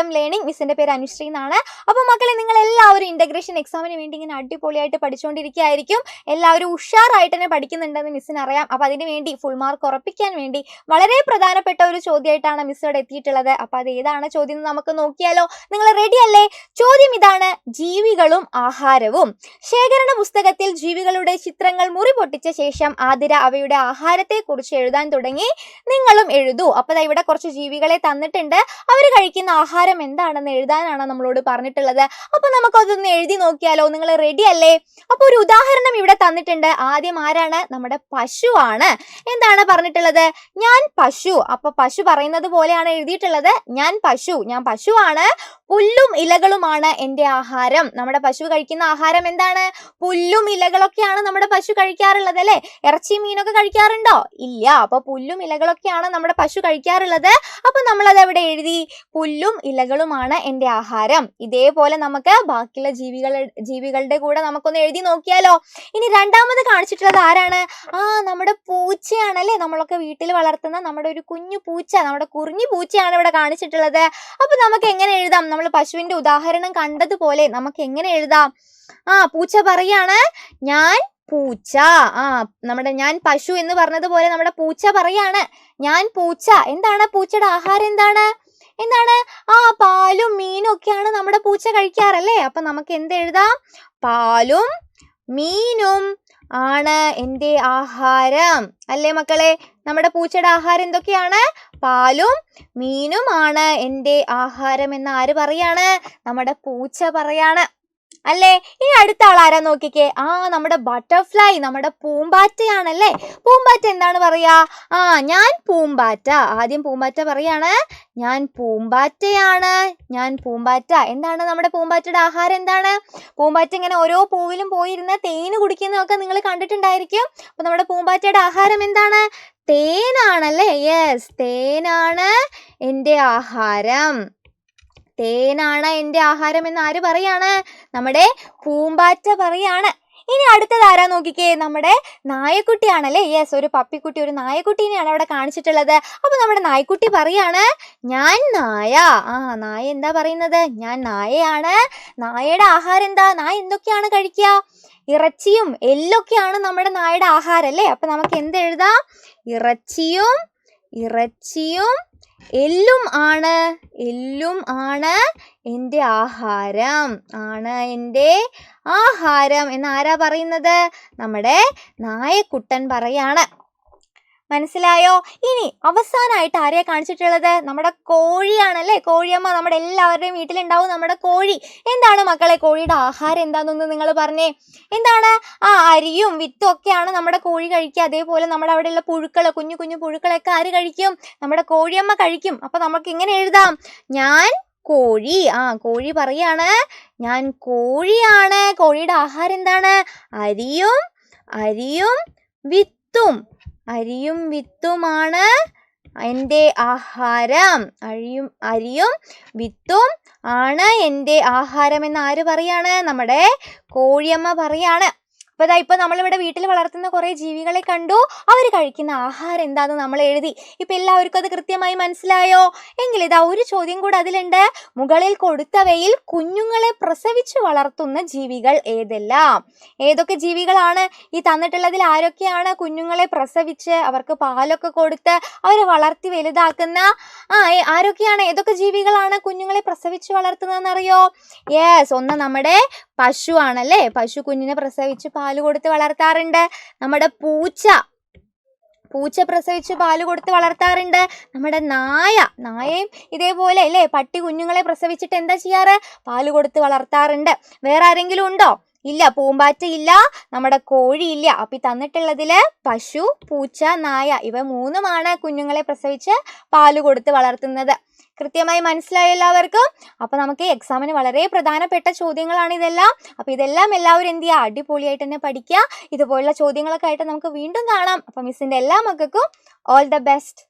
ILM learning. മിസ്സിന്റെ പേര് അനുശ്രീ എന്നാണ്. അപ്പോൾ മക്കളെ, നിങ്ങൾ എല്ലാവരും ഇന്റഗ്രേഷൻ എക്സാമിന് വേണ്ടി ഇങ്ങനെ അടിപൊളിയായിട്ട് പഠിച്ചുകൊണ്ടിരിക്കുകയായിരിക്കും. എല്ലാവരും ഉഷാറായിട്ട് തന്നെ പഠിക്കുന്നുണ്ടെന്ന് മിസ്സിന് അറിയാം. അപ്പോൾ അതിന് വേണ്ടി ഫുൾ മാർക്ക് ഉറപ്പിക്കാൻ വേണ്ടി വളരെ പ്രധാനപ്പെട്ട ഒരു ചോദ്യമായിട്ടാണ് മിസ് ഇവിടെ എത്തിയിട്ടുള്ളത്. അപ്പോൾ അത് ഏതാണ് ചോദ്യം എന്ന് നമുക്ക് നോക്കിയാലോ? നിങ്ങൾ റെഡി അല്ലേ? ചോദ്യം ഇതാണ്: ജീവികളും ആഹാരവും. ശേഖരണ പുസ്തകത്തിൽ ജീവികളുടെ ചിത്രങ്ങൾ മുറി പൊട്ടിച്ച ശേഷം ആതിര അവയുടെ ആഹാരത്തെ കുറിച്ച് എഴുതാൻ തുടങ്ങി. നിങ്ങളും എഴുതൂ. അപ്പോൾ ഇവിടെ കുറച്ച് ജീവികളെ തന്നിട്ടുണ്ട്. അവർ കഴിക്കുന്ന ആഹാരം എന്താണെന്ന് എഴുതാനാണ് നമ്മളോട് പറഞ്ഞിട്ടുള്ളത്. അപ്പോൾ നമുക്കതൊന്ന് എഴുതി നോക്കിയാലോ? നിങ്ങൾ റെഡി അല്ലേ? അപ്പോൾ ഒരു ഉദാഹരണം ഇവിടെ തന്നിട്ടുണ്ട്. ആദ്യം ആരാണ്? നമ്മുടെ പശു ആണ്. എന്താണ് പറഞ്ഞിട്ടുള്ളത്? ഞാൻ പശു. അപ്പോൾ പശു പറയുന്നത് പോലെയാണ് എഴുതിയിട്ടുള്ളത്. ഞാൻ പശുവാണ്. പുല്ലും ഇലകളുമാണ് എൻ്റെ ആഹാരം. നമ്മുടെ പശു കഴിക്കുന്ന ആഹാരം എന്താണ്? പുല്ലും ഇലകളൊക്കെയാണ് നമ്മുടെ പശു കഴിക്കാറുള്ളത് അല്ലേ? ഇറച്ചി മീനൊക്കെ കഴിക്കാറുണ്ടോ? ഇല്ല. അപ്പോൾ പുല്ലും ഇലകളൊക്കെയാണ് നമ്മുടെ പശു കഴിക്കാറുള്ളത്. അപ്പോൾ നമ്മളത് എവിടെ എഴുതി? പുല്ലും ഇലകളുമാണ് എൻ്റെ ആഹാരം. ഇതേപോലെ നമുക്ക് ബാക്കിയുള്ള ജീവികളുടെ കൂടെ നമുക്കൊന്ന് എഴുതി നോക്കിയാലോ? ഇനി രണ്ടാമത് കാണിച്ചിട്ടുള്ളത് ആരാണ്? നമ്മുടെ പൂച്ചയാണല്ലേ. നമ്മളൊക്കെ വീട്ടിൽ വളർത്തുന്ന നമ്മുടെ ഒരു കുഞ്ഞു പൂച്ച, നമ്മുടെ കുറിഞ്ഞു പൂച്ചയാണ് ഇവിടെ കാണിച്ചിട്ടുള്ളത്. അപ്പോൾ നമുക്ക് എങ്ങനെ എഴുതാം? നമ്മൾ പശുവിന്റെ ഉദാഹരണം കണ്ടതുപോലെ നമുക്ക് എങ്ങനെ എഴുതാം? പൂച്ച പറയാണ് ഞാൻ പൂച്ച. ഞാൻ പശു എന്ന് പറഞ്ഞതുപോലെ നമ്മുടെ പൂച്ച പറയാണ് ഞാൻ പൂച്ച. എന്താണ് പൂച്ചയുടെ ആഹാരം? എന്താണ്? പാലും മീനും ഒക്കെയാണ് നമ്മുടെ പൂച്ച കഴിക്കാറല്ലേ? അപ്പൊ നമുക്ക് എന്ത് എഴുതാം? പാലും മീനും ആണ് എൻ്റെ ആഹാരം അല്ലേ മക്കളെ? നമ്മുടെ പൂച്ചയുടെ ആഹാരം എന്തൊക്കെയാണ്? പാലും മീനും ആണ് എൻ്റെ ആഹാരം എന്ന് ആര് പറയാണ്? നമ്മുടെ പൂച്ച പറയാണ് അല്ലേ? ഇനി അടുത്ത ആൾ ആരാ നോക്കിക്കേ? നമ്മുടെ ബട്ടർഫ്ലൈ, നമ്മുടെ പൂമ്പാറ്റയാണല്ലേ. പൂമ്പാറ്റ എന്താണ് പറയാ? ഞാൻ പൂമ്പാറ്റ. ആദ്യം പൂമ്പാറ്റ പറയാണ് ഞാൻ പൂമ്പാറ്റയാണ്. ഞാൻ പൂമ്പാറ്റ. എന്താണ് നമ്മുടെ പൂമ്പാറ്റയുടെ ആഹാരം? എന്താണ്? പൂമ്പാറ്റ ഇങ്ങനെ ഓരോ പൂവിലും പോയിരുന്ന് തേന് കുടിക്കുന്നതൊക്കെ നിങ്ങൾ കണ്ടിട്ടുണ്ടായിരിക്കും. അപ്പൊ നമ്മുടെ പൂമ്പാറ്റയുടെ ആഹാരം എന്താണ്? തേനാണല്ലേ. യെസ്, തേനാണ് എൻ്റെ ആഹാരം. തേനാണ് എൻ്റെ ആഹാരം എന്ന് ആര് പറയാണ്? നമ്മുടെ പൂമ്പാറ്റ പറയാണ്. ഇനി അടുത്തത് ആരാ നോക്കിക്കേ? നമ്മുടെ നായക്കുട്ടിയാണല്ലേ. യെസ്, ഒരു പപ്പിക്കുട്ടി, ഒരു നായക്കുട്ടീനെയാണ് അവിടെ കാണിച്ചിട്ടുള്ളത്. അപ്പൊ നമ്മുടെ നായ്ക്കുട്ടി പറയാണ് ഞാൻ നായ. നായ എന്താ പറയുന്നത്? ഞാൻ നായയാണ്. നായയുടെ ആഹാരം എന്താ? നായ എന്തൊക്കെയാണ് കഴിക്കുക? ഇറച്ചിയും എല്ലൊക്കെയാണ് നമ്മുടെ നായയുടെ ആഹാരം അല്ലേ? അപ്പൊ നമുക്ക് എന്ത് എഴുതാം? ഇറച്ചിയും എല്ലും ആണ് എൻ്റെ ആഹാരം. എന്ന് ആരാ പറയുന്നത്? നമ്മുടെ നായക്കുട്ടൻ പറയാണ്. മനസ്സിലായോ? ഇനി അവസാനമായിട്ട് ആരെയാ കാണിച്ചിട്ടുള്ളത്? നമ്മുടെ കോഴിയാണല്ലേ. കോഴിയമ്മ നമ്മുടെ എല്ലാവരുടെയും വീട്ടിലുണ്ടാവും നമ്മുടെ കോഴി. എന്താണ് മക്കളെ കോഴിയുടെ ആഹാരം എന്താണെന്ന് നിങ്ങൾ പറഞ്ഞേ? എന്താണ്? അരിയും വിത്തും ഒക്കെയാണ് നമ്മുടെ കോഴി കഴിക്കുക. അതേപോലെ നമ്മുടെ അവിടെയുള്ള പുഴുക്കള്, കുഞ്ഞു കുഞ്ഞു പുഴുക്കളൊക്കെ ആര് കഴിക്കും? നമ്മുടെ കോഴിയമ്മ കഴിക്കും. അപ്പൊ നമുക്ക് ഇങ്ങനെ എഴുതാം? ഞാൻ കോഴി. കോഴി പറയാണ് ഞാൻ കോഴിയാണ്. കോഴിയുടെ ആഹാരം എന്താണ്? അരിയും വിത്തുമാണ് എൻ്റെ ആഹാരം. അരിയും വിത്തും ആണ് എൻ്റെ ആഹാരം എന്ന് ആര് പറയാണ്? നമ്മുടെ കോഴിയമ്മ പറയാണ്. അപ്പോൾ ഇപ്പൊ നമ്മളിവിടെ വീട്ടിൽ വളർത്തുന്ന കുറേ ജീവികളെ കണ്ടു. അവർ കഴിക്കുന്ന ആഹാരം എന്താണെന്ന് നമ്മൾ എഴുതി. ഇപ്പൊ എല്ലാവർക്കും അത് കൃത്യമായി മനസ്സിലായോ? എങ്കിൽ ഇതാ ഒരു ചോദ്യം കൂടെ അതിലുണ്ട്. മുകളിൽ കൊടുത്തവയിൽ കുഞ്ഞുങ്ങളെ പ്രസവിച്ചു വളർത്തുന്ന ജീവികൾ ഏതെല്ലാം? ഏതൊക്കെ ജീവികളാണ് ഈ തന്നിട്ടുള്ളതിൽ? ആരൊക്കെയാണ് കുഞ്ഞുങ്ങളെ പ്രസവിച്ച് അവർക്ക് പാലൊക്കെ കൊടുത്ത് അവരെ വളർത്തി വലുതാക്കുന്ന ആരൊക്കെയാണ്? ഏതൊക്കെ ജീവികളാണ് കുഞ്ഞുങ്ങളെ പ്രസവിച്ച് വളർത്തുന്നതെന്ന് അറിയോ? യെസ്, ഒന്ന് നമ്മുടെ പശു ആണല്ലേ. പശു കുഞ്ഞിനെ പ്രസവിച്ച് പാല് കൊടുത്ത് വളർത്താറുണ്ട്. നമ്മുടെ പൂച്ച പ്രസവിച്ച് പാല് കൊടുത്ത് വളർത്താറുണ്ട്. നമ്മുടെ നായയും ഇതേപോലെ അല്ലേ. പട്ടി കുഞ്ഞുങ്ങളെ പ്രസവിച്ചിട്ട് എന്താ ചെയ്യാറ്? പാല് കൊടുത്ത് വളർത്താറുണ്ട്. വേറെ ആരെങ്കിലും ഉണ്ടോ? ഇല്ല. പൂമ്പാറ്റ ഇല്ല. നമ്മുടെ കോഴി ഇല്ല. അപ്പൊ ഈ തന്നിട്ടുള്ളതില് പശു, പൂച്ച, നായ ഇവ മൂന്നുമാണ് കുഞ്ഞുങ്ങളെ പ്രസവിച്ച് പാല് കൊടുത്ത് വളർത്തുന്നത്. കൃത്യമായി മനസ്സിലായോ എല്ലാവർക്കും? അപ്പൊ നമുക്ക് എക്സാമിന് വളരെ പ്രധാനപ്പെട്ട ചോദ്യങ്ങളാണ് ഇതെല്ലാം. അപ്പൊ ഇതെല്ലാം എല്ലാവരും എന്ത് ചെയ്യുക? അടിപൊളിയായിട്ട് തന്നെ പഠിക്കുക. ഇതുപോലുള്ള ചോദ്യങ്ങളൊക്കെ ആയിട്ട് നമുക്ക് വീണ്ടും കാണാം. അപ്പൊ മിസ്സിന്റെ എല്ലാ മക്കൾക്കും ഓൾ ദ ബെസ്റ്റ്.